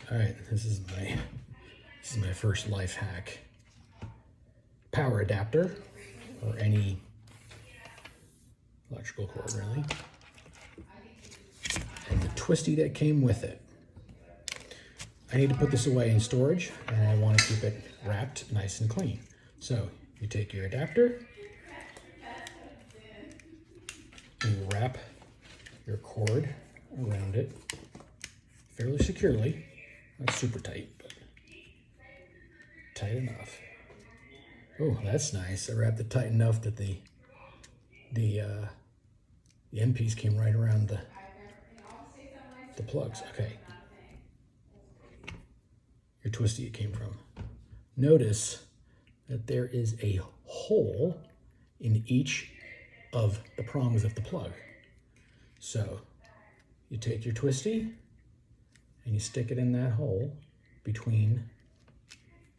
All right, this is my first life hack. Power adapter, or any electrical cord really, and the twisty that came with it. I need to put this away in storage, and I want to keep it wrapped nice and clean. So you take your adapter, you wrap your cord around it fairly securely. Not super tight, but tight enough. Oh, that's nice. I wrapped it tight enough that the end piece came right around the plugs. Okay. Your twisty it came from. Notice that there is a hole in each of the prongs of the plug. So you take your twisty and you stick it in that hole between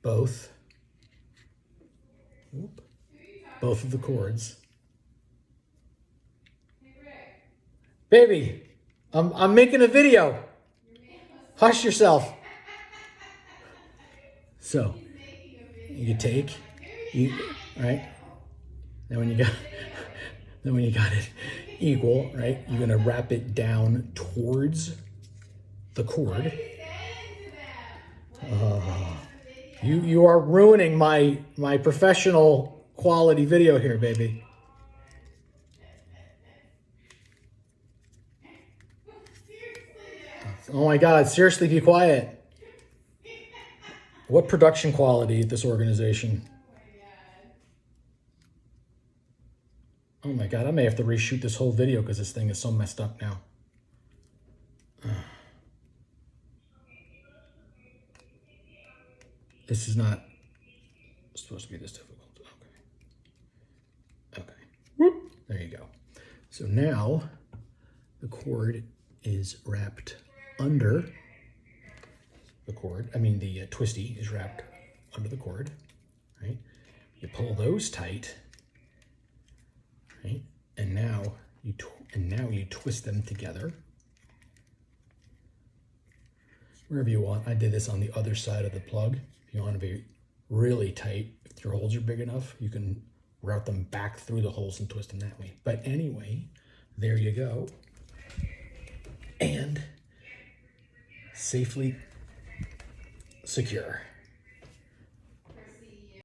both of the cords. Baby, I'm making a video. Hush yourself. So you take, right? Then when you got it equal, right? You're gonna wrap it down towards the cord. You are ruining my professional quality video here, baby. Oh my God, seriously, be quiet. What production quality at this organization? Oh my God, I may have to reshoot this whole video because this thing is so messed up now. This is not supposed to be this difficult. Okay. Whoop. There you go. So now the cord is wrapped under the cord. I mean, the twisty is wrapped under the cord, right? You pull those tight, right? And now you twist them together wherever you want. I did this on the other side of the plug. If you want to be really tight, if your holes are big enough, you can route them back through the holes and twist them that way. But anyway, there you go. And safely secure.